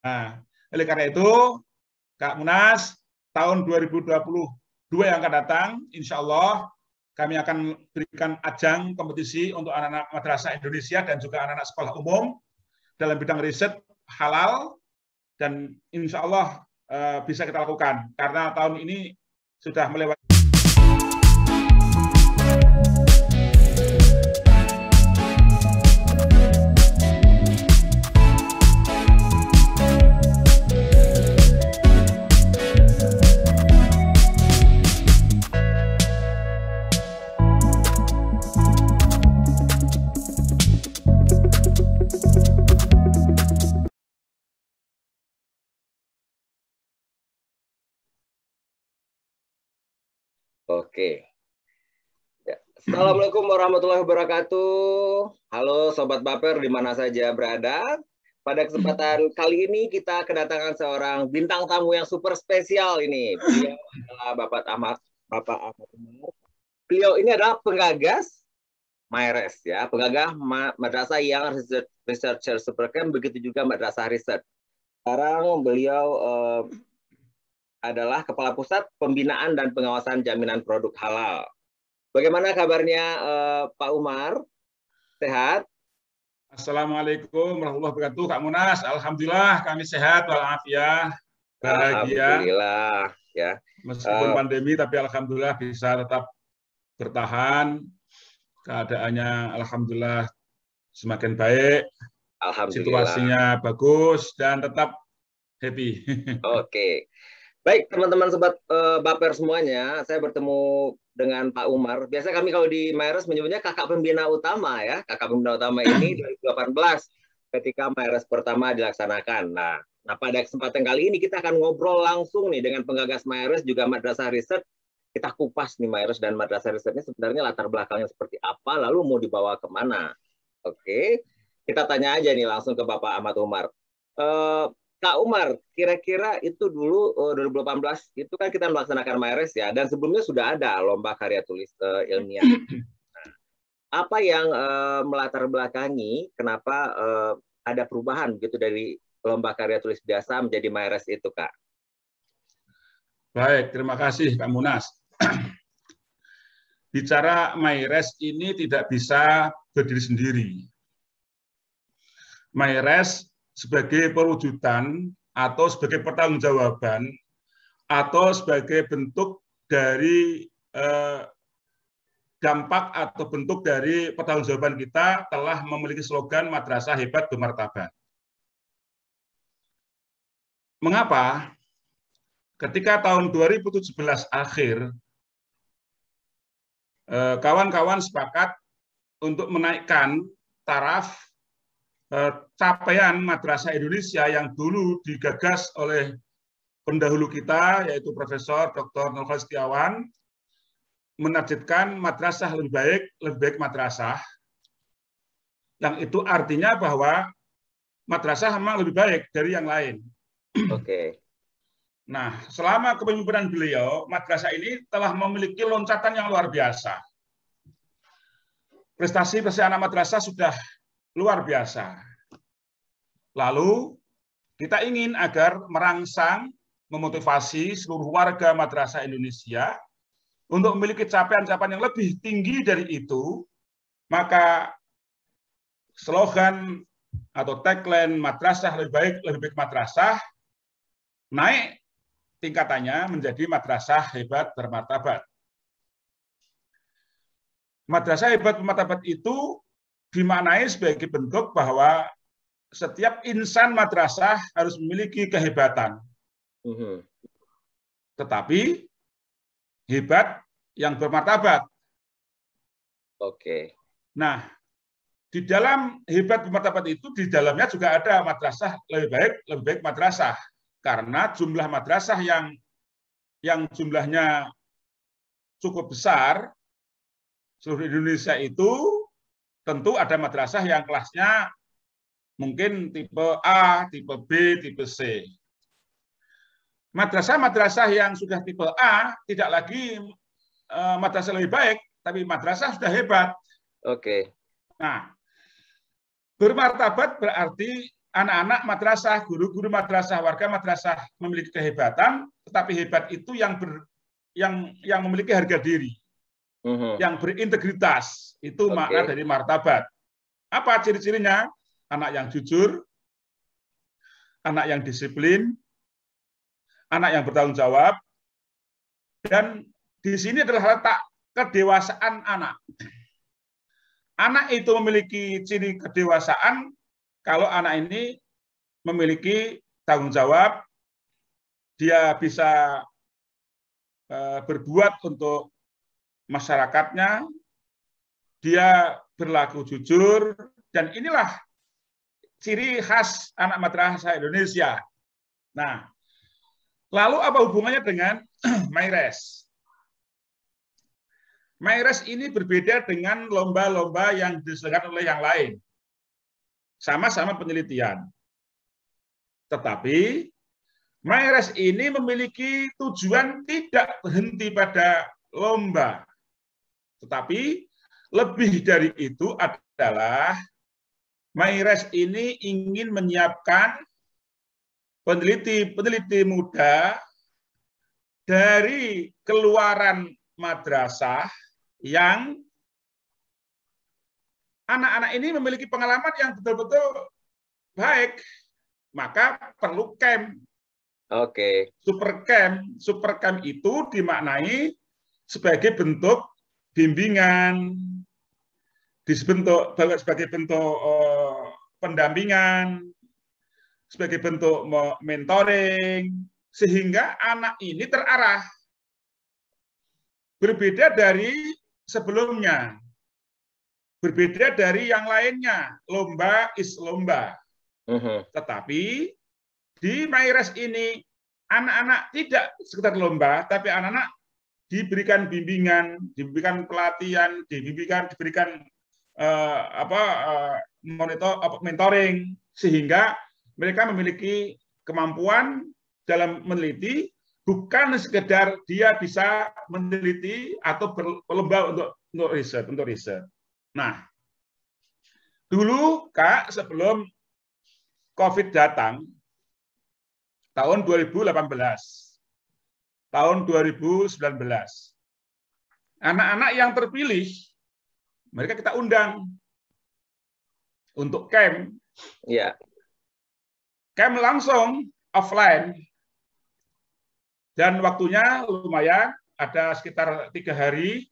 Nah, oleh karena itu, Kak Munas, tahun 2022 yang akan datang, insya Allah kami akan berikan ajang kompetisi untuk anak-anak madrasah Indonesia dan juga anak-anak sekolah umum dalam bidang riset halal, dan insya Allah bisa kita lakukan karena tahun ini sudah melewati. Oke. Ya. Assalamualaikum warahmatullahi wabarakatuh. Halo Sobat Baper di mana saja berada. Pada kesempatan kali ini kita kedatangan seorang bintang tamu yang super spesial ini. Beliau adalah Bapak Ahmad Umar. Beliau ini adalah penggagas MyRes ya, penggagas Madrasah Young Researcher Supercamp, begitu juga Madrasah Riset. Sekarang beliau adalah Kepala Pusat Pembinaan dan Pengawasan Jaminan Produk Halal. Bagaimana kabarnya Pak Umar? Sehat? Assalamualaikum warahmatullahi wabarakatuh, Kak Munas. Alhamdulillah kami sehat walafiat, bahagia. Alhamdulillah ya. Meskipun pandemi, tapi alhamdulillah bisa tetap bertahan. Keadaannya alhamdulillah semakin baik. Alhamdulillah. Situasinya bagus dan tetap happy. Oke. Baik, teman-teman Sobat Baper semuanya, saya bertemu dengan Pak Umar. Biasa kami kalau di MyRes menyebutnya kakak pembina utama ya. Kakak pembina utama ini 2018 ketika MyRes pertama dilaksanakan. Nah, pada kesempatan kali ini kita akan ngobrol langsung nih dengan penggagas MyRes juga Madrasah Riset. Kita kupas nih MyRes dan Madrasah Riset ini sebenarnya latar belakangnya seperti apa, lalu mau dibawa kemana. Oke, kita tanya aja nih langsung ke Bapak Ahmad Umar. Kak Umar, kira-kira itu dulu 2018 itu kan kita melaksanakan MyRes ya, dan sebelumnya sudah ada lomba karya tulis ilmiah. Nah, apa yang melatar belakangi kenapa ada perubahan gitu dari lomba karya tulis biasa menjadi MyRes itu, Kak? Baik, terima kasih Kak Munas. Bicara MyRes ini tidak bisa berdiri sendiri. MyRes sebagai perwujudan atau sebagai pertanggungjawaban atau sebagai bentuk dari dampak atau bentuk dari pertanggungjawaban kita telah memiliki slogan Madrasah Hebat Bermartabat. Mengapa? Ketika tahun 2017 akhir, kawan-kawan sepakat untuk menaikkan taraf capaian Madrasah Indonesia yang dulu digagas oleh pendahulu kita, yaitu Profesor Dr. Novel Setiawan, menargetkan madrasah lebih baik madrasah, yang itu artinya bahwa madrasah memang lebih baik dari yang lain. Oke. Nah, selama kepemimpinan beliau, madrasah ini telah memiliki loncatan yang luar biasa. Prestasi anak madrasah sudah luar biasa. Lalu kita ingin agar merangsang, memotivasi seluruh warga madrasah Indonesia untuk memiliki capaian-capaian yang lebih tinggi dari itu, maka slogan atau tagline madrasah lebih baik madrasah naik tingkatannya menjadi Madrasah Hebat Bermartabat. Madrasah Hebat Bermartabat itu dimaknai sebagai bentuk bahwa setiap insan madrasah harus memiliki kehebatan. Tetapi hebat yang bermartabat. Oke. Nah, di dalam hebat bermartabat itu, di dalamnya juga ada madrasah lebih baik madrasah. Karena jumlah madrasah yang jumlahnya cukup besar, seluruh Indonesia itu tentu ada madrasah yang kelasnya mungkin tipe A, tipe B, tipe C. Madrasah-madrasah yang sudah tipe A tidak lagi madrasah lebih baik, tapi madrasah sudah hebat. Oke. Nah, bermartabat berarti anak-anak madrasah, guru-guru madrasah, warga madrasah memiliki kehebatan, tetapi hebat itu yang memiliki harga diri, yang berintegritas. Itu makna dari martabat. Apa ciri-cirinya? Anak yang jujur, anak yang disiplin, anak yang bertanggung jawab, dan di sini adalah letak kedewasaan anak. Anak itu memiliki ciri kedewasaan kalau anak ini memiliki tanggung jawab, dia bisa berbuat untuk masyarakatnya, dia berlaku jujur, dan inilah ciri khas anak madrasah Indonesia. Nah, lalu apa hubungannya dengan MyRes? MyRes ini berbeda dengan lomba-lomba yang diselenggarakan oleh yang lain. Sama-sama penelitian. Tetapi MyRes ini memiliki tujuan tidak berhenti pada lomba. Tetapi lebih dari itu adalah MyRes ini ingin menyiapkan peneliti-peneliti muda dari keluaran madrasah yang anak-anak ini memiliki pengalaman yang betul-betul baik, maka perlu camp. Super camp itu dimaknai sebagai bentuk bimbingan, sebagai bentuk pendampingan, sebagai bentuk mentoring, sehingga anak ini terarah. Berbeda dari sebelumnya, berbeda dari yang lainnya, lomba is lomba. Tetapi di MyRes ini anak-anak tidak sekedar lomba, tapi anak-anak diberikan bimbingan, diberikan pelatihan, diberikan mentoring, sehingga mereka memiliki kemampuan dalam meneliti, bukan sekedar dia bisa meneliti atau berlomba untuk riset. Nah, dulu Kak, sebelum COVID datang, tahun 2018, tahun 2019, anak-anak yang terpilih, mereka kita undang untuk camp. Camp langsung offline. Dan waktunya lumayan, ada sekitar 3 hari.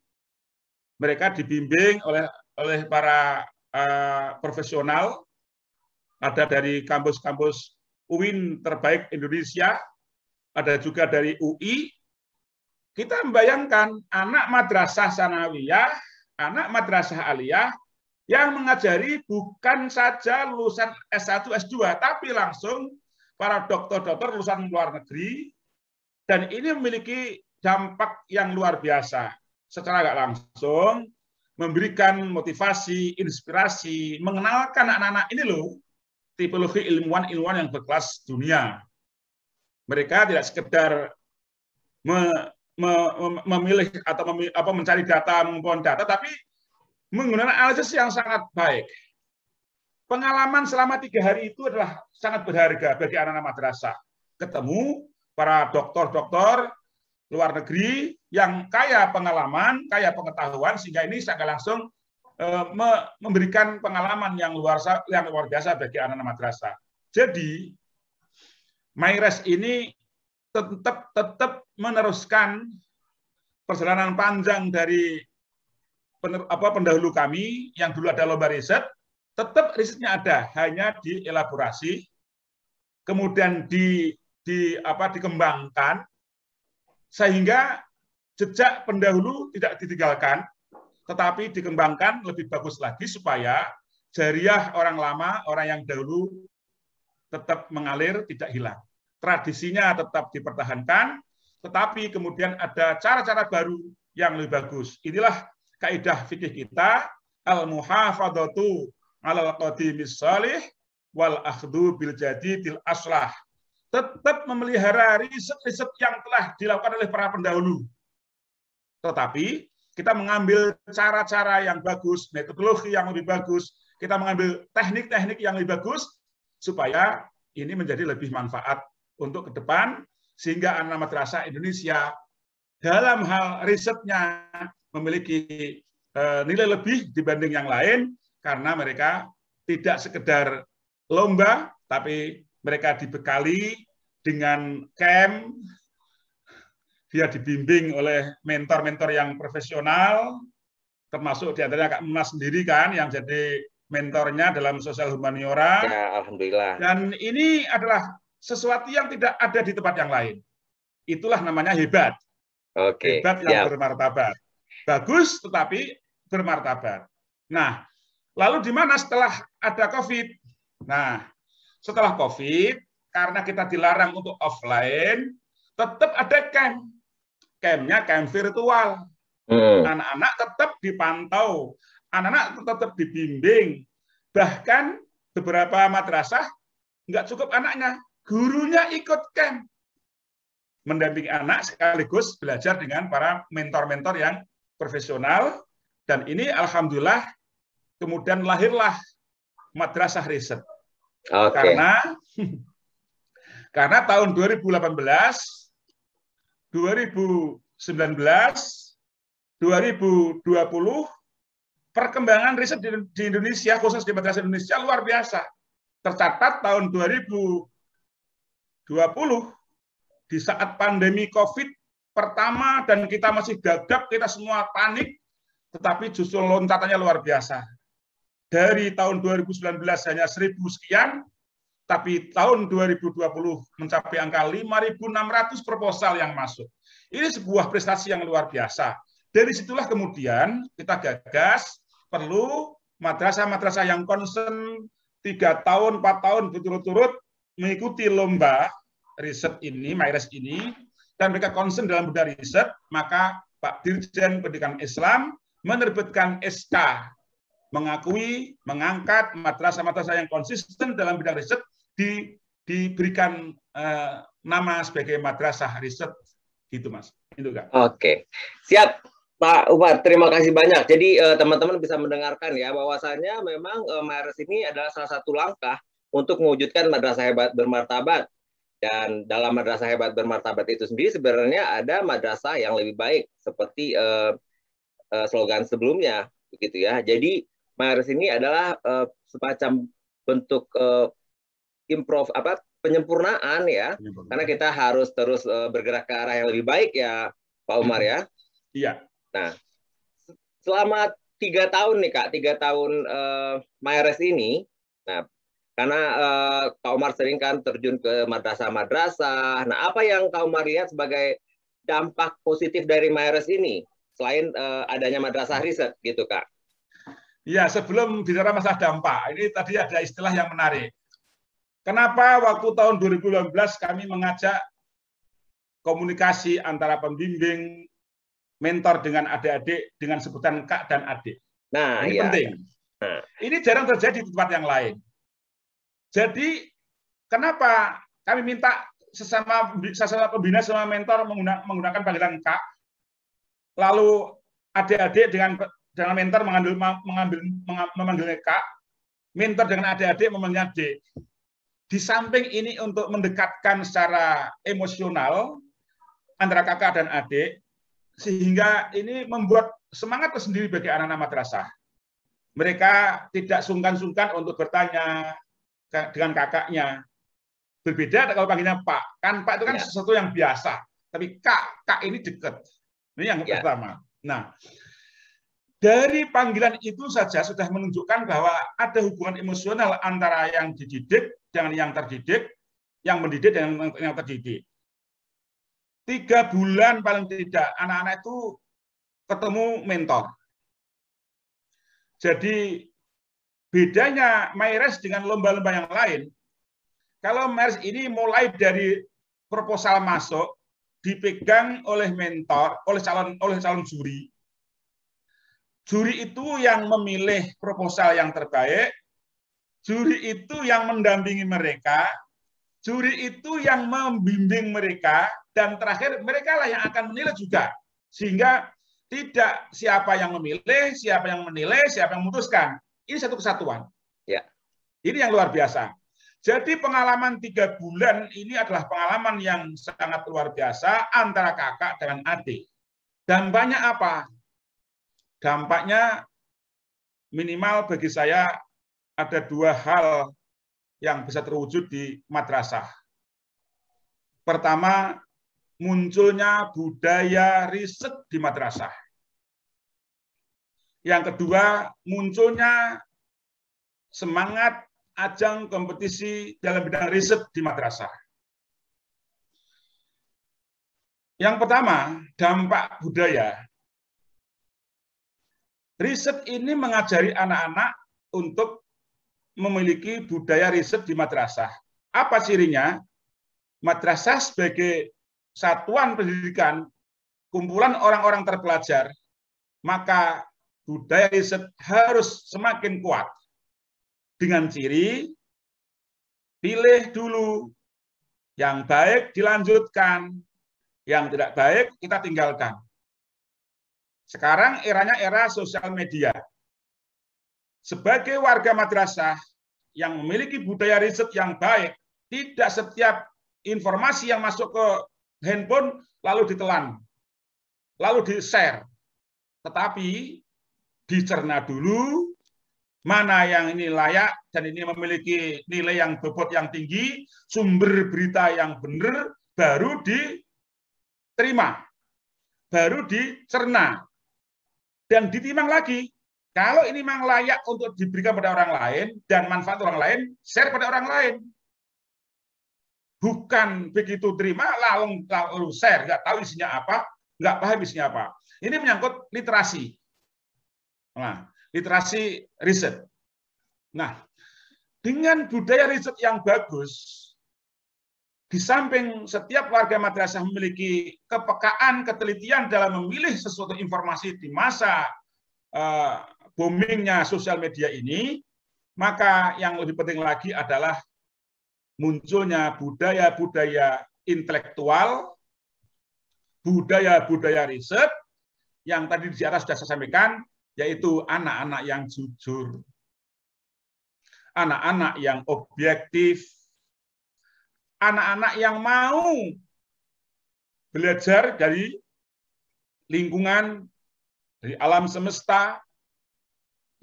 Mereka dibimbing oleh para profesional, ada dari kampus-kampus UIN terbaik Indonesia, ada juga dari UI. Kita membayangkan anak madrasah sanawiyah, anak madrasah aliyah yang mengajari bukan saja lulusan S1, S2, tapi langsung para dokter-dokter lulusan luar negeri. Dan ini memiliki dampak yang luar biasa. Secara nggak langsung, memberikan motivasi, inspirasi, mengenalkan anak-anak ini loh, tipologi ilmuwan-ilmuwan yang berkelas dunia. Mereka tidak sekedar memilih atau mencari data, mengumpulkan data, tapi menggunakan analisis yang sangat baik. Pengalaman selama 3 hari itu adalah sangat berharga bagi anak-anak madrasah. Ketemu para dokter-dokter luar negeri yang kaya pengalaman, kaya pengetahuan, sehingga ini sangat langsung memberikan pengalaman yang luar biasa bagi anak-anak madrasah. Jadi, MyRes ini tetap meneruskan perjalanan panjang dari pendahulu kami yang dulu ada lomba riset, tetap risetnya ada, hanya dielaborasi, kemudian dikembangkan, sehingga jejak pendahulu tidak ditinggalkan, tetapi dikembangkan lebih bagus lagi supaya jariah orang lama, orang yang dahulu tetap mengalir, tidak hilang. Tradisinya tetap dipertahankan, tetapi kemudian ada cara-cara baru yang lebih bagus. Inilah kaidah fikih kita, al-muhafadzatu 'alal qadimis shalih wal akhdhu bil jadidil aslah. Tetap memelihara riset-riset yang telah dilakukan oleh para pendahulu. Tetapi kita mengambil cara-cara yang bagus, metodologi yang lebih bagus, kita mengambil teknik-teknik yang lebih bagus, supaya ini menjadi lebih manfaat untuk ke depan, sehingga anak madrasah Indonesia dalam hal risetnya memiliki nilai lebih dibanding yang lain, karena mereka tidak sekedar lomba, tapi mereka dibekali dengan camp, dia dibimbing oleh mentor-mentor yang profesional, termasuk diantaranya Kak Munas sendiri kan, yang jadi mentornya dalam sosial humaniora. Ya, alhamdulillah. Dan ini adalah sesuatu yang tidak ada di tempat yang lain. Itulah namanya hebat. Oke, Hebat yang bermartabat. Bagus, tetapi bermartabat. Nah, lalu di mana setelah ada COVID? Nah, setelah COVID, karena kita dilarang untuk offline, tetap ada camp. Campnya camp virtual. Anak-anak tetap dipantau, anak-anak tetap dibimbing. Bahkan beberapa madrasah nggak cukup anaknya, gurunya ikut camp, mendampingi anak sekaligus belajar dengan para mentor-mentor yang profesional. Dan ini alhamdulillah kemudian lahirlah madrasah riset. Karena tahun 2018, 2019, 2020 perkembangan riset di Indonesia, khusus di madrasah Indonesia, luar biasa. Tercatat tahun 2020 di saat pandemi COVID pertama dan kita masih gagap, kita semua panik, tetapi justru loncatannya luar biasa. Dari tahun 2019 hanya 1.000 sekian, tapi tahun 2020 mencapai angka 5.600 proposal yang masuk. Ini sebuah prestasi yang luar biasa. Dari situlah kemudian kita gagas perlu madrasah-madrasah yang concern 3 tahun, 4 tahun berturut-turut mengikuti lomba riset ini, MyRes ini, dan mereka concern dalam bidang riset, maka Pak Dirjen Pendidikan Islam menerbitkan SK mengakui, mengangkat madrasah-madrasah yang konsisten dalam bidang riset diberikan nama sebagai madrasah riset, gitu Mas. Itu Kak. Oke, siap Pak Umar, terima kasih banyak. Jadi teman-teman bisa mendengarkan ya bahwasannya memang MyRes ini adalah salah satu langkah untuk mewujudkan madrasah hebat bermartabat. Dan dalam madrasah hebat bermartabat itu sendiri sebenarnya ada madrasah yang lebih baik seperti slogan sebelumnya, begitu ya. Jadi MyRes ini adalah semacam bentuk penyempurnaan ya, karena kita harus terus bergerak ke arah yang lebih baik ya, Pak Umar ya. Iya. Nah, selama 3 tahun nih Kak, 3 tahun MyRes ini, nah karena Kak Umar sering kan terjun ke madrasah-madrasah. Nah, apa yang Kak Umar lihat sebagai dampak positif dari MyRes ini selain adanya madrasah riset gitu Kak? Ya, sebelum bicara masalah dampak, ini tadi ada istilah yang menarik. Kenapa waktu tahun 2018 kami mengajak komunikasi antara pembimbing, mentor dengan adik-adik dengan sebutan Kak dan adik. Nah, ini penting. Nah. Ini jarang terjadi di tempat yang lain. Jadi, kenapa kami minta sesama pembina, sama mentor menggunakan panggilan Kak, lalu adik-adik dengan mentor memanggilnya Kak, mentor dengan adik-adik memanggilnya Dek. Di samping ini untuk mendekatkan secara emosional antara kakak dan adik, sehingga ini membuat semangat tersendiri bagi anak-anak madrasah. Mereka tidak sungkan-sungkan untuk bertanya dengan kakaknya. Berbeda kalau panggilnya Pak. Kan Pak itu kan sesuatu yang biasa. Tapi Kak ini dekat. Ini yang pertama. Nah, dari panggilan itu saja sudah menunjukkan bahwa ada hubungan emosional antara yang dididik dengan yang terdidik, yang mendidik dengan yang terdidik. 3 bulan paling tidak anak-anak itu ketemu mentor. Jadi bedanya MyRes dengan lomba-lomba yang lain, kalau MyRes ini mulai dari proposal masuk dipegang oleh mentor, oleh calon juri. Juri itu yang memilih proposal yang terbaik, juri itu yang mendampingi mereka, juri itu yang membimbing mereka, dan terakhir mereka lah yang akan menilai juga. Sehingga tidak siapa yang memilih, siapa yang menilai, siapa yang memutuskan. Ini satu kesatuan. Ya. Ini yang luar biasa. Jadi pengalaman 3 bulan ini adalah pengalaman yang sangat luar biasa antara kakak dengan adik. Dampaknya apa? Dampaknya minimal bagi saya ada 2 hal yang bisa terwujud di madrasah. Pertama, munculnya budaya riset di madrasah. Yang kedua, munculnya semangat ajang kompetisi dalam bidang riset di madrasah. Yang pertama, dampak budaya. Riset ini mengajari anak-anak untuk memiliki budaya riset di madrasah. Apa cirinya? Madrasah sebagai satuan pendidikan, kumpulan orang-orang terpelajar, maka budaya riset harus semakin kuat. Dengan ciri, pilih dulu, yang baik dilanjutkan, yang tidak baik kita tinggalkan. Sekarang eranya era sosial media. Sebagai warga madrasah yang memiliki budaya riset yang baik, tidak setiap informasi yang masuk ke handphone lalu ditelan, lalu di-share. Tetapi dicerna dulu, mana yang ini layak dan ini memiliki nilai yang bobot yang tinggi, sumber berita yang benar, baru diterima, baru dicerna, dan ditimbang lagi. Kalau ini memang layak untuk diberikan pada orang lain dan manfaat orang lain, share pada orang lain. Bukan begitu terima lalu share, nggak tahu isinya apa, nggak paham isinya apa. Ini menyangkut literasi. Nah, literasi riset. Nah, dengan budaya riset yang bagus, di samping setiap warga madrasah memiliki kepekaan, ketelitian dalam memilih sesuatu informasi di masa boomingnya sosial media ini, maka yang lebih penting lagi adalah munculnya budaya-budaya intelektual, budaya-budaya riset, yang tadi di atas sudah saya sampaikan, yaitu anak-anak yang jujur, anak-anak yang objektif, anak-anak yang mau belajar dari lingkungan, dari alam semesta,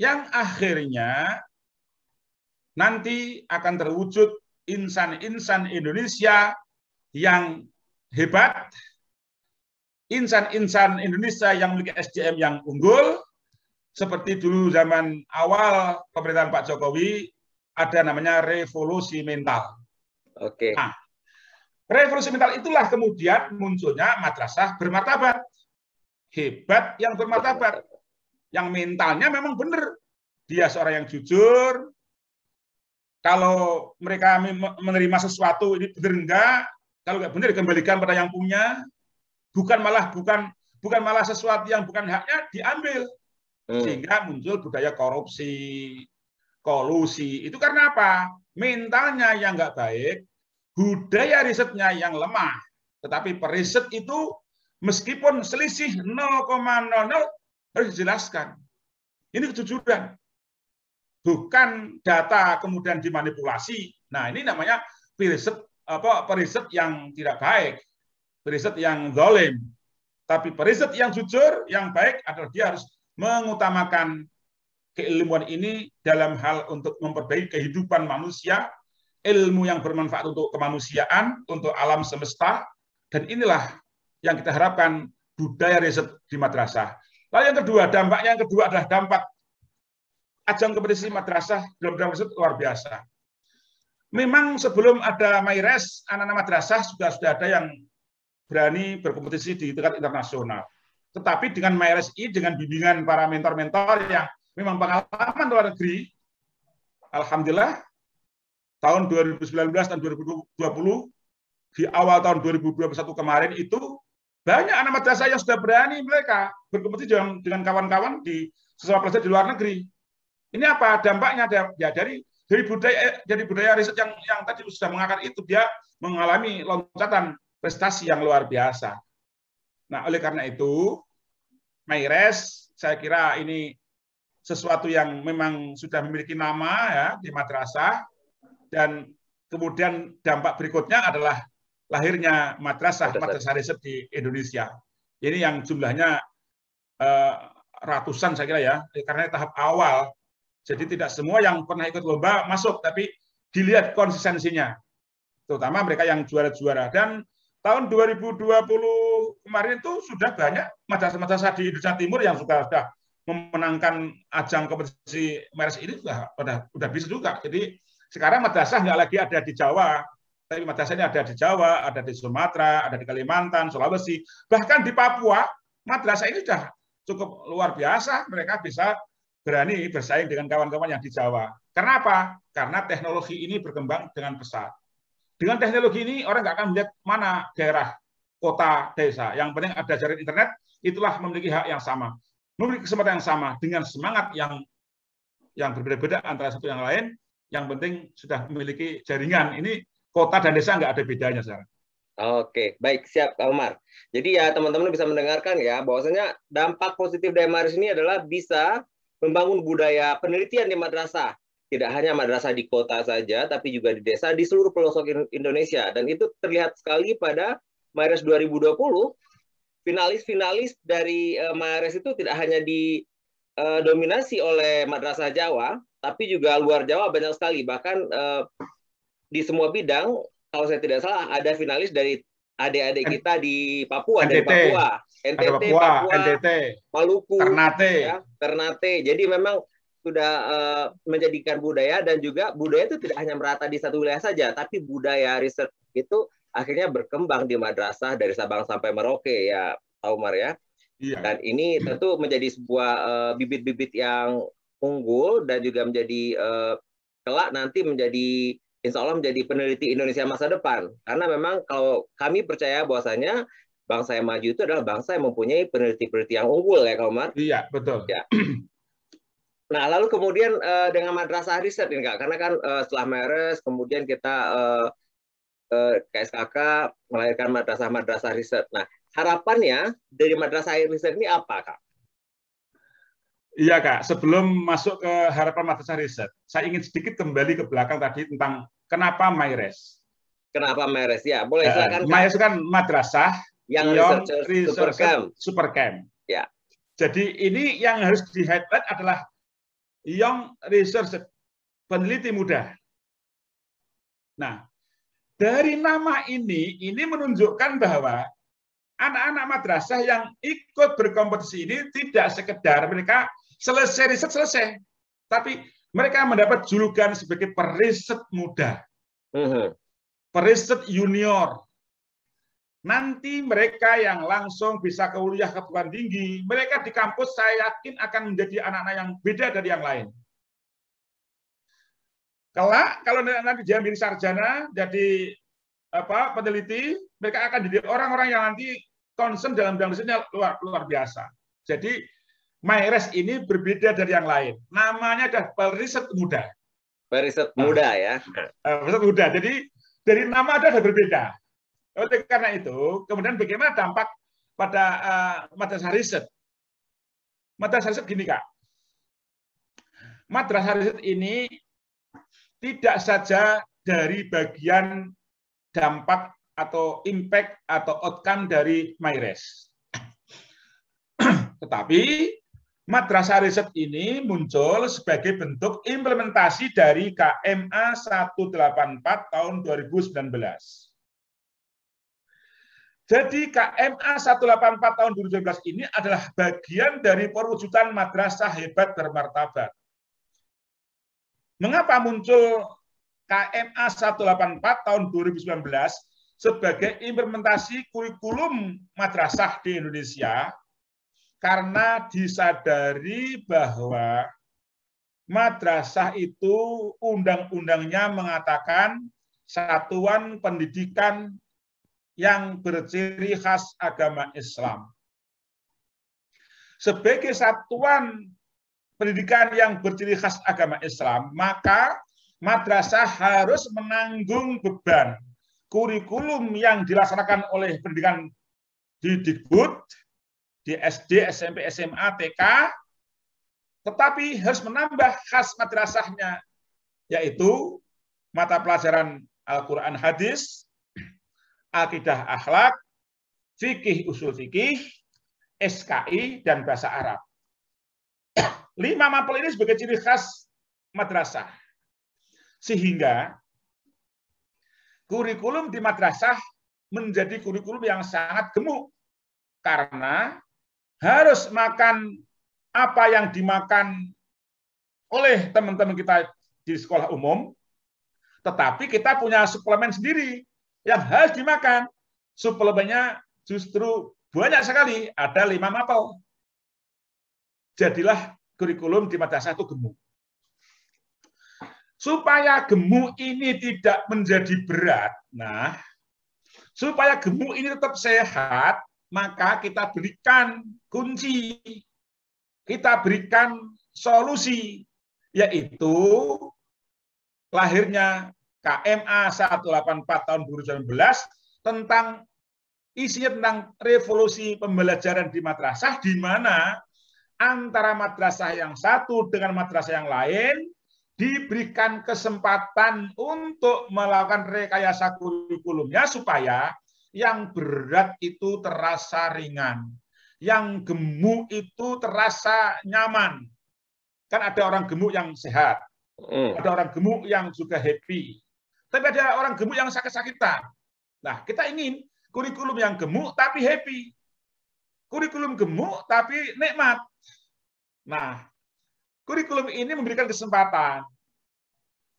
yang akhirnya nanti akan terwujud insan-insan Indonesia yang hebat, insan-insan Indonesia yang memiliki SDM yang unggul, seperti dulu zaman awal pemerintahan Pak Jokowi, ada namanya revolusi mental. Oke. Nah, revolusi mental itulah kemudian munculnya madrasah bermartabat. Hebat yang bermartabat. Yang mentalnya memang benar. Dia seorang yang jujur. Kalau mereka menerima sesuatu ini benar enggak, kalau enggak benar dikembalikan pada yang punya. Bukan malah sesuatu yang bukan haknya diambil. Sehingga muncul budaya korupsi, kolusi. Itu karena apa? Mentalnya yang enggak baik, budaya risetnya yang lemah. Tetapi periset itu meskipun selisih 0,00 harus dijelaskan. Ini kejujuran. Bukan data kemudian dimanipulasi. Nah, ini namanya periset yang tidak baik, periset yang zalim. Tapi periset yang jujur, yang baik adalah dia harus mengutamakan keilmuan ini dalam hal untuk memperbaiki kehidupan manusia, ilmu yang bermanfaat untuk kemanusiaan, untuk alam semesta, dan inilah yang kita harapkan budaya riset di madrasah. Lalu yang kedua, dampaknya yang kedua adalah dampak ajang kompetisi madrasah dalam bidang riset luar biasa. Memang sebelum ada Maires, anak-anak madrasah sudah ada yang berani berkompetisi di tingkat internasional. Tetapi dengan Maires ini, dengan bimbingan para mentor-mentor yang memang pengalaman luar negeri, alhamdulillah, tahun 2019 dan 2020, di awal tahun 2021 kemarin itu, banyak anak madrasah yang sudah berani mereka berkompetisi dengan kawan-kawan di sesama pelajar di luar negeri. Ini apa dampaknya? Ya dari budaya riset yang tadi sudah mengangkat itu, dia mengalami loncatan prestasi yang luar biasa. Nah, oleh karena itu, Maires, saya kira ini sesuatu yang memang sudah memiliki nama ya di madrasah, dan kemudian dampak berikutnya adalah lahirnya madrasah riset di Indonesia. Ini yang jumlahnya ratusan saya kira ya, karena tahap awal. Jadi tidak semua yang pernah ikut lomba masuk, tapi dilihat konsistensinya, terutama mereka yang juara-juara. Dan tahun 2020 kemarin itu sudah banyak madrasah-madrasah di Indonesia Timur yang sudah memenangkan ajang kompetisi MAIRES ini, sudah bisa juga. Jadi sekarang madrasah nggak lagi ada di Jawa, tapi madrasah ini ada di Jawa, ada di Sumatera, ada di Kalimantan, Sulawesi, bahkan di Papua. Madrasah ini sudah cukup luar biasa, mereka bisa berani bersaing dengan kawan-kawan yang di Jawa. Karena apa? Karena teknologi ini berkembang dengan pesat. Dengan teknologi ini orang nggak akan melihat mana daerah, kota, desa. Yang penting ada jaringan internet, itulah memiliki hak yang sama, memiliki kesempatan yang sama, dengan semangat yang berbeda-beda antara satu yang lain. Yang penting sudah memiliki jaringan. Ini kota dan desa nggak ada bedanya sekarang. Oke, baik, siap Pak Umar. Jadi ya teman-teman bisa mendengarkan ya, bahwasanya dampak positif dari MAIRES ini adalah bisa membangun budaya penelitian di madrasah. Tidak hanya madrasah di kota saja, tapi juga di desa, di seluruh pelosok Indonesia. Dan itu terlihat sekali pada MAIRES 2020. Finalis-finalis dari MAIRES itu tidak hanya didominasi oleh madrasah Jawa, tapi juga luar Jawa banyak sekali. Bahkan di semua bidang, kalau saya tidak salah, ada finalis dari adik-adik kita di Papua, NTT, dari Papua, Papua, NTT, Maluku, Ternate. Ya, Ternate. Jadi memang sudah menjadikan budaya, dan juga budaya itu tidak hanya merata di satu wilayah saja, tapi budaya riset itu akhirnya berkembang di madrasah dari Sabang sampai Merauke ya, Pak Umar ya. Iya. Dan ini tentu menjadi sebuah bibit-bibit yang unggul, dan juga menjadi kelak nanti menjadi, insya Allah menjadi peneliti Indonesia masa depan. Karena memang kalau kami percaya bahwasanya bangsa yang maju itu adalah bangsa yang mempunyai peneliti-peneliti yang unggul ya, Kak Umar? Iya, betul. Ya. Nah, lalu kemudian dengan madrasah riset ini, Kak, karena kan setelah MAIRES kemudian kita KSKK melahirkan madrasah-madrasah riset. Nah, harapannya dari madrasah riset ini apa, Kak? Iya Kak, sebelum masuk ke harapan madrasah riset, saya ingin sedikit kembali ke belakang tadi tentang kenapa MAIRES. Kenapa MAIRES? Ya, boleh silakan. MAIRES kan madrasah yang Supercamp. Ya. Jadi ini yang harus di-highlight adalah Young Research, peneliti muda. Nah, dari nama ini menunjukkan bahwa anak-anak madrasah yang ikut berkompetisi ini tidak sekedar mereka selesai riset selesai, tapi mereka mendapat julukan sebagai periset muda, periset junior. Nanti mereka yang langsung bisa kuliah ke perguruan tinggi, mereka di kampus saya yakin akan menjadi anak-anak yang beda dari yang lain. Kalau nanti dia menjadi sarjana, jadi peneliti, mereka akan jadi orang-orang yang nanti concern dalam bidang risetnya luar biasa. Jadi MAIRES ini berbeda dari yang lain. Namanya adalah periset muda. Periset muda ya. Periset muda. Jadi dari nama ada berbeda. Oleh karena itu, kemudian bagaimana dampak pada madrasah riset? Madrasah riset gini Kak. Madrasah riset ini tidak saja dari bagian dampak atau impact atau outcome dari MAIRES. Tetapi madrasah riset ini muncul sebagai bentuk implementasi dari KMA 184 tahun 2019. Jadi KMA 184 tahun 2019 ini adalah bagian dari perwujudan madrasah hebat bermartabat. Mengapa muncul KMA 184 tahun 2019 sebagai implementasi kurikulum madrasah di Indonesia? Karena disadari bahwa madrasah itu undang-undangnya mengatakan satuan pendidikan yang berciri khas agama Islam. Sebagai satuan pendidikan yang berciri khas agama Islam, maka madrasah harus menanggung beban kurikulum yang dilaksanakan oleh pendidikan di Dikbud, di SD, SMP, SMA, TK, tetapi harus menambah khas madrasahnya, yaitu mata pelajaran Al-Quran hadis, akidah akhlak, fikih usul fikih, SKI, dan bahasa Arab. 5 mapel ini sebagai ciri khas madrasah. Sehingga kurikulum di madrasah menjadi kurikulum yang sangat gemuk. Karena harus makan apa yang dimakan oleh teman-teman kita di sekolah umum, tetapi kita punya suplemen sendiri yang harus dimakan. Suplemennya justru banyak sekali, ada 5 mapel. Jadilah kurikulum di madrasah itu gemuk. Supaya gemuk ini tidak menjadi berat, nah, supaya gemuk ini tetap sehat, maka kita berikan kunci, kita berikan solusi, yaitu lahirnya KMA 184 tahun 2019 tentang isinya tentang revolusi pembelajaran di madrasah, di mana antara madrasah yang satu dengan madrasah yang lain diberikan kesempatan untuk melakukan rekayasa kurikulumnya supaya yang berat itu terasa ringan, yang gemuk itu terasa nyaman. Kan ada orang gemuk yang sehat, ada orang gemuk yang juga happy, tapi ada orang gemuk yang sakit-sakitan. Nah, kita ingin kurikulum yang gemuk tapi happy, kurikulum gemuk tapi nikmat. Nah, kurikulum ini memberikan kesempatan.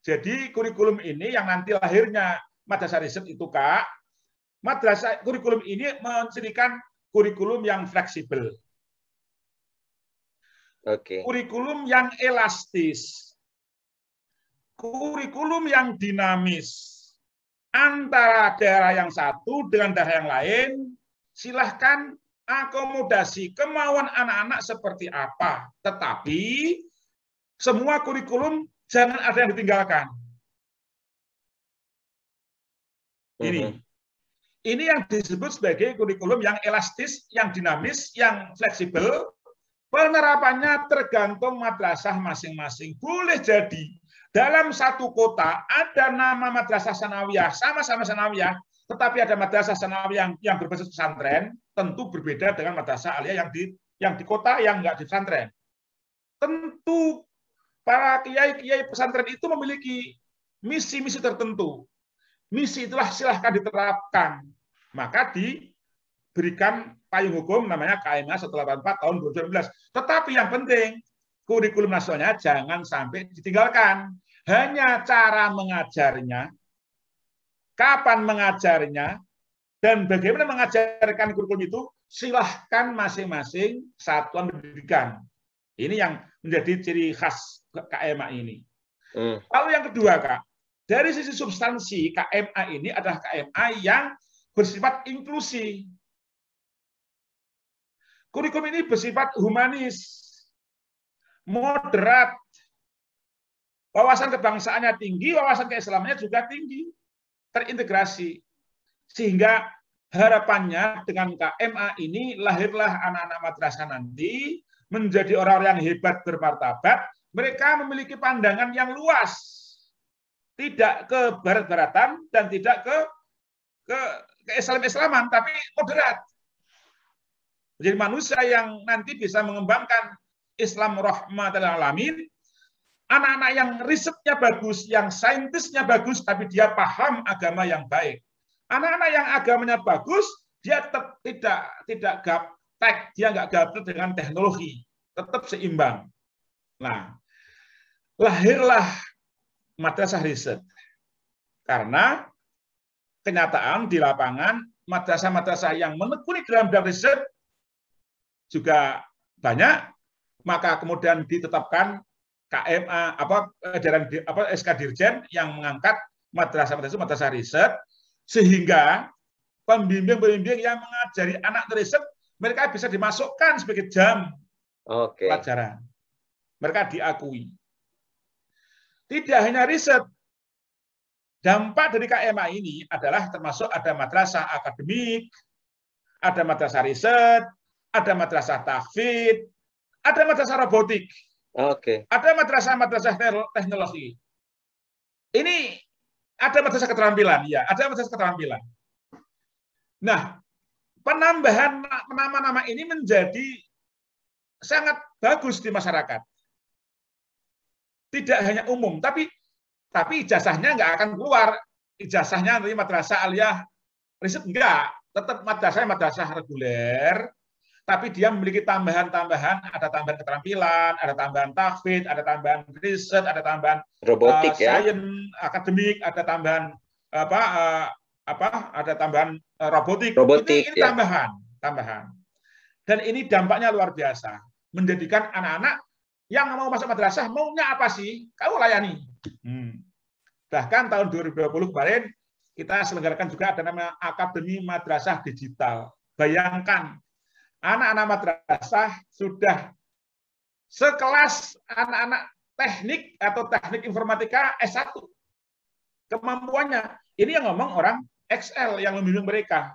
Jadi kurikulum ini yang nanti lahirnya madrasah riset itu, Kak, madrasah kurikulum ini mencirikan kurikulum yang fleksibel. Kurikulum yang elastis. Kurikulum yang dinamis. Antara daerah yang satu dengan daerah yang lain, silahkan akomodasi kemauan anak-anak seperti apa. Tetapi semua kurikulum jangan ada yang ditinggalkan. Ini yang disebut sebagai kurikulum yang elastis, yang dinamis, yang fleksibel. Penerapannya tergantung madrasah masing-masing. Boleh jadi dalam satu kota ada nama madrasah sanawiyah, sama-sama sanawiyah, tetapi ada madrasah sanawiyah yang berbasis pesantren, tentu berbeda dengan madrasah aliyah yang di kota yang enggak di pesantren. Tentu para kiai-kiai pesantren itu memiliki misi-misi tertentu. Misi itulah silahkan diterapkan. Maka diberikan payung hukum namanya KMA 184 tahun 2019. Tetapi yang penting, kurikulum nasionalnya jangan sampai ditinggalkan. Hanya cara mengajarnya, kapan mengajarnya, dan bagaimana mengajarkan kurikulum itu, silahkan masing-masing satuan pendidikan. Ini yang menjadi ciri khas KMA ini. Lalu yang kedua, Kak, dari sisi substansi, KMA ini adalah KMA yang bersifat inklusi. Kurikulum ini bersifat humanis, moderat, wawasan kebangsaannya tinggi, wawasan keislamannya juga tinggi, terintegrasi. Sehingga harapannya dengan KMA ini lahirlah anak-anak madrasah nanti menjadi orang-orang yang hebat bermartabat, mereka memiliki pandangan yang luas, tidak ke barat-baratan dan tidak ke Islam-Islaman, tapi moderat. Jadi manusia yang nanti bisa mengembangkan Islam rahmatan lil alamin, anak-anak yang risetnya bagus, yang saintisnya bagus, tapi dia paham agama yang baik. Anak-anak yang agamanya bagus, dia tetap tidak gaptek, dia nggak gaptek dengan teknologi, tetap seimbang. Nah, lahirlah madrasah riset. Karena kenyataan di lapangan, madrasah-madrasah yang menekuni dalam bidang riset juga banyak, maka kemudian ditetapkan KMA SK Dirjen yang mengangkat madrasah riset, sehingga pembimbing-pembimbing yang mengajari anak riset mereka bisa dimasukkan sebagai jam pelajaran. Mereka diakui. Tidak hanya riset, dampak dari KMA ini adalah termasuk ada madrasah akademik, ada madrasah riset, ada madrasah tahfidz, ada madrasah robotik, ada madrasah teknologi. Ini Ada madrasah keterampilan, ya, ada madrasah keterampilan. Nah, penambahan nama-nama ini menjadi sangat bagus di masyarakat. Tidak hanya umum, tapi ijazahnya nggak akan keluar. Ijazahnya dari madrasah aliyah riset enggak, tetap madrasah reguler, tapi dia memiliki tambahan-tambahan, ada tambahan keterampilan, ada tambahan tahfidz, ada tambahan riset, ada tambahan robotik, sains, akademik, ada tambahan ada tambahan robotik. Ini ya. tambahan. Dan ini dampaknya luar biasa, menjadikan anak-anak yang mau masuk madrasah maunya apa sih? Kamu layani. Bahkan tahun 2020 kemarin kita selenggarakan juga ada namanya Akademi Madrasah Digital. Bayangkan, anak-anak madrasah sudah sekelas anak-anak teknik atau teknik informatika S1. Kemampuannya, ini yang ngomong orang XL yang membimbing mereka.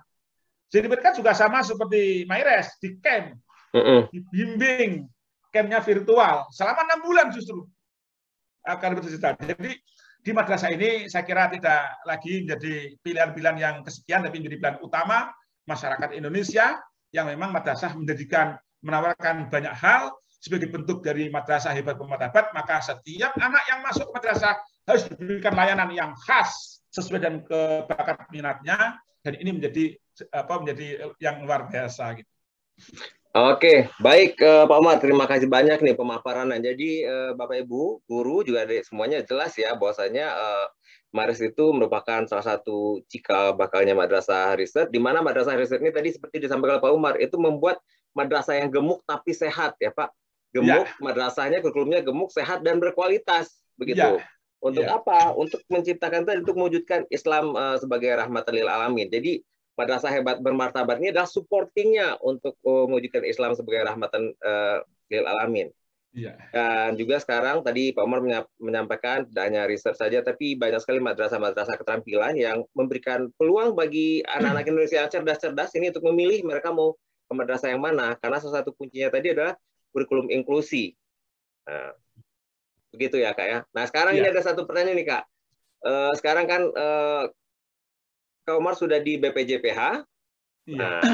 Jadi mereka juga sama seperti Maires, di camp, dibimbing, campnya virtual, selama 6 bulan justru. Akademi Digital. Jadi di madrasah ini saya kira tidak lagi menjadi pilihan-pilihan yang kesekian, tapi menjadi pilihan utama masyarakat Indonesia yang memang madrasah menawarkan banyak hal sebagai bentuk dari madrasah hebat bermartabat. Maka setiap anak yang masuk ke madrasah harus diberikan layanan yang khas sesuai dengan bakat minatnya, dan ini menjadi yang luar biasa gitu. Oke, baik Pak Umar, terima kasih banyak nih pemaparannya. Jadi Bapak Ibu, guru juga semuanya jelas ya bahwasanya Mares itu merupakan salah satu cikal bakalnya madrasah riset, di mana madrasah riset ini tadi seperti disampaikan Pak Umar, itu membuat madrasah yang gemuk tapi sehat ya Pak. Gemuk, ya. Madrasahnya, kurikulumnya gemuk, sehat, dan berkualitas. Begitu. Ya. Untuk apa? Untuk menciptakan tadi, untuk mewujudkan Islam sebagai rahmatan lil alamin. Jadi madrasah hebat bermartabat ini adalah supportingnya untuk mewujudkan Islam sebagai rahmatan lil alamin. Ya. Dan juga sekarang tadi Pak Umar menyampaikan tidak hanya riset saja, tapi banyak sekali madrasah-madrasah keterampilan yang memberikan peluang bagi anak-anak Indonesia yang cerdas-cerdas ini untuk memilih mereka mau ke madrasah yang mana. Karena salah satu kuncinya tadi adalah kurikulum inklusi. Nah, begitu ya Kak ya. Nah sekarang ini ada satu pertanyaan nih Kak. Sekarang kan Kak Umar sudah di BPJPH. Nah,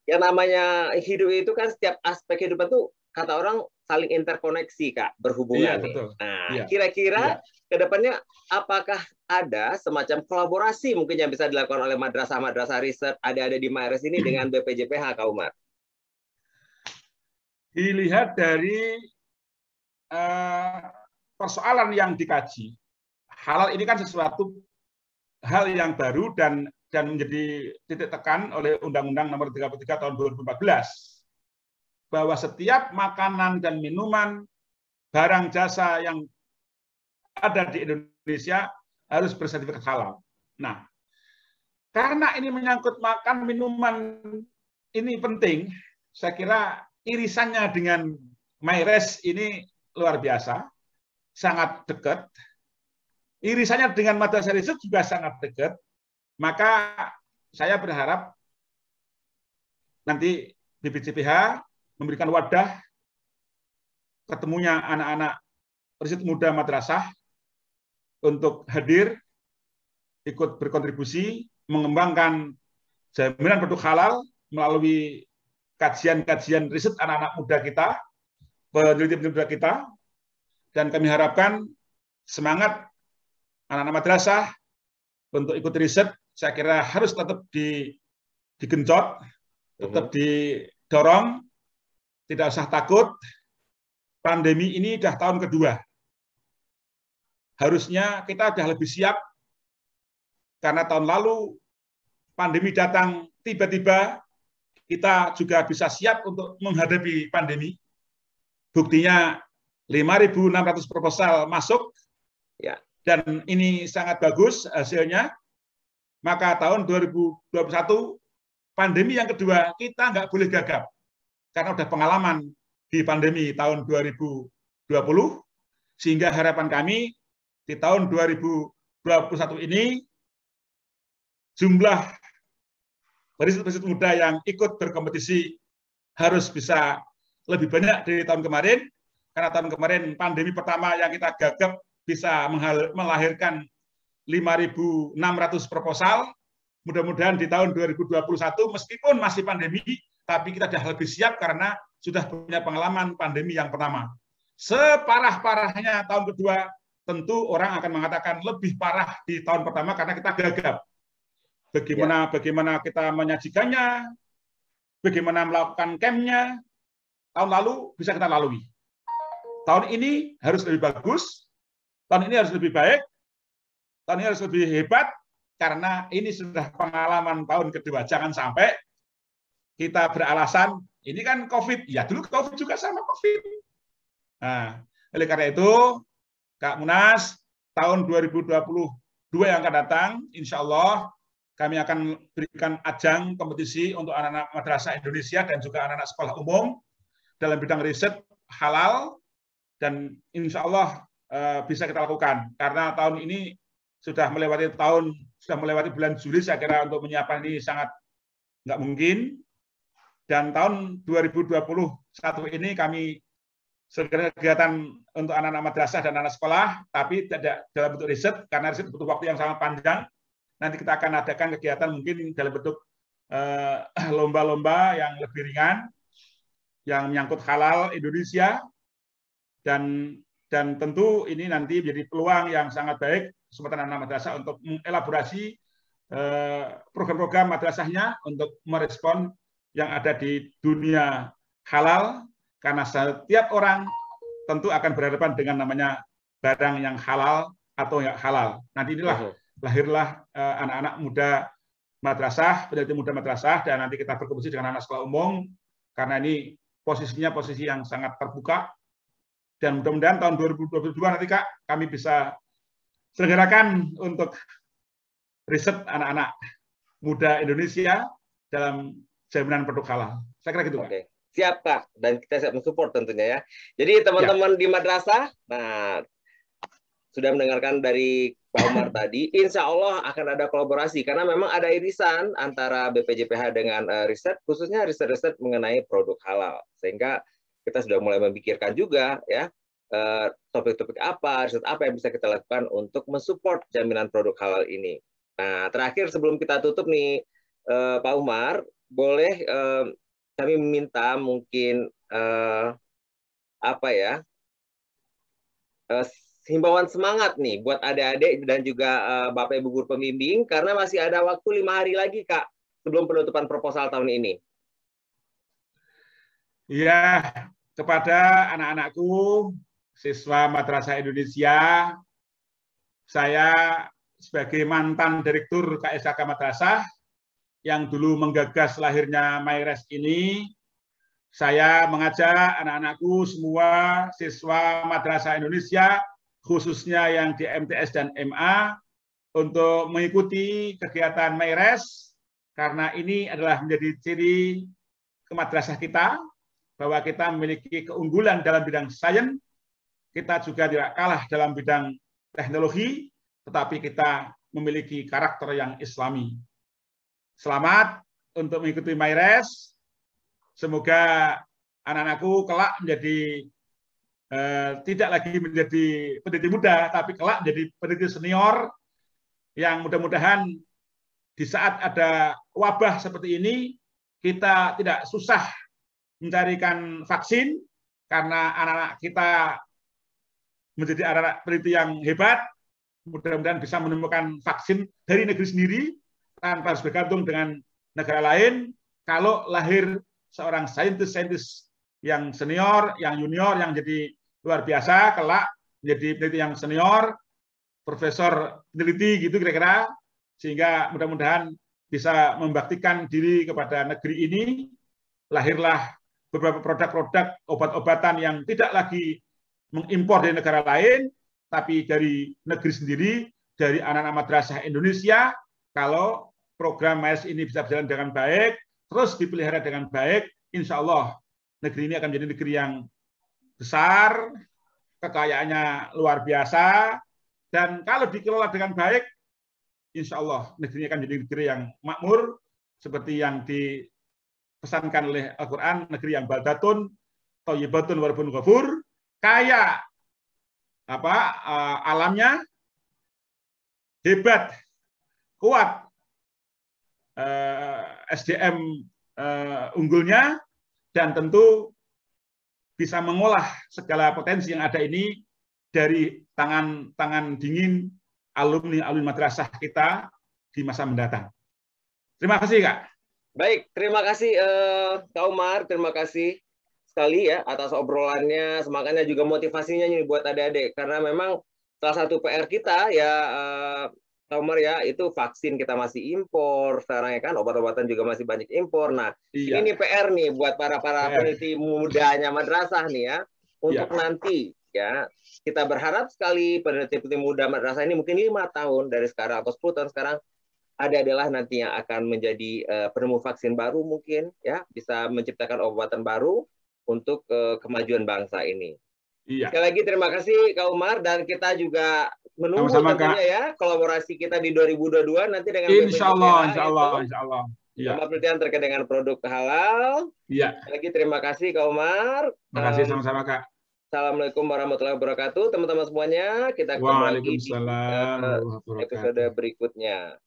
yang namanya hidup itu kan setiap aspek kehidupan tuh kata orang saling interkoneksi Kak, berhubungan. Betul. Nah, kira-kira ke depannya apakah ada semacam kolaborasi mungkin yang bisa dilakukan oleh madrasah-madrasah riset ada di Mares ini dengan BPJPH Kak Umar? Dilihat dari persoalan yang dikaji. Halal ini kan sesuatu hal yang baru dan menjadi titik tekan oleh Undang-Undang Nomor 33 Tahun 2014 bahwa setiap makanan dan minuman, barang jasa yang ada di Indonesia harus bersertifikat halal. Nah, karena ini menyangkut makan minuman ini penting, saya kira irisannya dengan Maires ini luar biasa, sangat dekat. Irisannya dengan madrasah riset juga sangat dekat. Maka saya berharap nanti BPJPH memberikan wadah ketemunya anak-anak riset muda madrasah untuk hadir, ikut berkontribusi, mengembangkan jaminan produk halal melalui kajian-kajian riset anak-anak muda kita, peneliti-peneliti muda kita, dan kami harapkan semangat anak-anak madrasah untuk ikut riset, saya kira harus tetap digenjot, tetap didorong, tidak usah takut. Pandemi ini sudah tahun kedua. Harusnya kita sudah lebih siap, karena tahun lalu pandemi datang tiba-tiba, kita juga bisa siap untuk menghadapi pandemi. Buktinya 5.600 proposal masuk, ya. Dan ini sangat bagus hasilnya. Maka tahun 2021, pandemi yang kedua, kita nggak boleh gagap. Karena udah pengalaman di pandemi tahun 2020, sehingga harapan kami di tahun 2021 ini, jumlah riset-riset muda yang ikut berkompetisi harus bisa lebih banyak dari tahun kemarin, karena tahun kemarin pandemi pertama yang kita gagap bisa melahirkan 5.600 proposal. Mudah-mudahan di tahun 2021 meskipun masih pandemi, tapi kita sudah lebih siap karena sudah punya pengalaman pandemi yang pertama. Separah-parahnya tahun kedua, tentu orang akan mengatakan lebih parah di tahun pertama karena kita gagap. Bagaimana kita menyajikannya, bagaimana melakukan campnya, tahun lalu bisa kita lalui. Tahun ini harus lebih bagus, tahun ini harus lebih baik, tahun ini harus lebih hebat, karena ini sudah pengalaman tahun kedua. Jangan sampai kita beralasan, ini kan COVID. Ya, dulu COVID juga sama COVID. Nah, oleh karena itu, Kak Munas, tahun 2022 yang akan datang, insya Allah, kami akan berikan ajang kompetisi untuk anak-anak madrasah Indonesia dan juga anak-anak sekolah umum dalam bidang riset halal, dan insya Allah bisa kita lakukan. Karena tahun ini sudah melewati bulan Juli, saya kira untuk menyiapkan ini sangat nggak mungkin. Dan tahun 2021 ini kami segera kegiatan untuk anak-anak madrasah dan anak sekolah, tapi tidak dalam bentuk riset, karena riset butuh waktu yang sangat panjang. Nanti kita akan adakan kegiatan mungkin dalam bentuk lomba-lomba yang lebih ringan, yang menyangkut halal Indonesia, dan tentu ini nanti menjadi peluang yang sangat baik kesempatan anak madrasah untuk mengelaborasi program-program madrasahnya untuk merespon yang ada di dunia halal, karena setiap orang tentu akan berhadapan dengan namanya barang yang halal atau yang halal. Nanti inilah lahirlah anak-anak muda madrasah, peneliti muda madrasah, dan nanti kita berkompetisi dengan anak sekolah umum, karena ini posisinya posisi yang sangat terbuka. Dan mudah-mudahan tahun 2022 nanti Kak, kami bisa selenggarakan untuk riset anak-anak muda Indonesia dalam jaminan produk halal. Saya kira gitu, Kak. Oke. Siap, Kak. Dan kita siap mensupport tentunya ya. Jadi teman-teman di madrasah, nah sudah mendengarkan dari Pak Umar tadi, insya Allah akan ada kolaborasi, karena memang ada irisan antara BPJPH dengan riset, khususnya riset-riset mengenai produk halal. Sehingga kita sudah mulai memikirkan juga ya, topik-topik apa, riset apa yang bisa kita lakukan untuk mensupport jaminan produk halal ini. Nah, terakhir sebelum kita tutup nih, Pak Umar, boleh kami meminta mungkin himbauan semangat nih buat adik-adik dan juga Bapak Ibu guru pembimbing, karena masih ada waktu 5 hari lagi, Kak, sebelum penutupan proposal tahun ini. Iya, kepada anak-anakku, siswa Madrasah Indonesia, saya sebagai mantan Direktur KSK Madrasah yang dulu menggagas lahirnya MyRes ini, saya mengajak anak-anakku semua siswa Madrasah Indonesia, khususnya yang di MTS dan MA, untuk mengikuti kegiatan MyRes, karena ini adalah menjadi ciri kemadrasah kita, bahwa kita memiliki keunggulan dalam bidang sains, kita juga tidak kalah dalam bidang teknologi, tetapi kita memiliki karakter yang islami. Selamat untuk mengikuti MyRes. Semoga anak-anakku kelak menjadi tidak lagi menjadi peneliti muda, tapi kelak menjadi peneliti senior yang mudah-mudahan di saat ada wabah seperti ini, kita tidak susah mencarikan vaksin, karena anak-anak kita menjadi anak-anak peneliti yang hebat, mudah-mudahan bisa menemukan vaksin dari negeri sendiri, tanpa harus bergantung dengan negara lain. Kalau lahir seorang saintis yang senior, yang junior, yang jadi luar biasa, kelak menjadi peneliti yang senior, profesor peneliti gitu kira-kira, sehingga mudah-mudahan bisa membaktikan diri kepada negeri ini. Lahirlah beberapa produk-produk obat-obatan yang tidak lagi mengimpor dari negara lain, tapi dari negeri sendiri, dari anak-anak madrasah Indonesia. Kalau program MyRes ini bisa berjalan dengan baik, terus dipelihara dengan baik, insya Allah negeri ini akan menjadi negeri yang besar, kekayaannya luar biasa, dan kalau dikelola dengan baik, insya Allah negeri ini akan menjadi negeri yang makmur, seperti yang dipesankan oleh Al-Quran, negeri yang baldatun, thayyibatun warabbun ghafur, kaya alamnya, hebat, kuat, SDM unggulnya, dan tentu bisa mengolah segala potensi yang ada ini dari tangan dingin alumni madrasah kita di masa mendatang. Terima kasih, Kak. Baik, terima kasih Kak Umar, terima kasih sekali ya atas obrolannya, semangatnya juga motivasinya nih buat adik-adik, karena memang salah satu PR kita ya Kak Umar ya, itu vaksin kita masih impor sekarang ya kan, obat-obatan juga masih banyak impor. Nah, Iya. ini PR nih buat para peneliti mudanya madrasah nih ya, untuk nanti ya, kita berharap sekali peneliti muda madrasah ini mungkin 5 tahun dari sekarang atau 10 tahun sekarang ada adalah nanti yang akan menjadi penemu vaksin baru mungkin ya, bisa menciptakan obatan baru untuk kemajuan bangsa ini. Iya. Sekali lagi terima kasih Kak Umar, dan kita juga menunggu tentunya ya kolaborasi kita di 2022 nanti dengan Insya Allah. Ya. Penelitian terkait dengan produk halal. Iya. Sekali lagi terima kasih Kak Umar. Terima kasih sama-sama, Kak. Assalamualaikum warahmatullahi wabarakatuh, teman-teman semuanya. Kita ketemu lagi di episode berikutnya.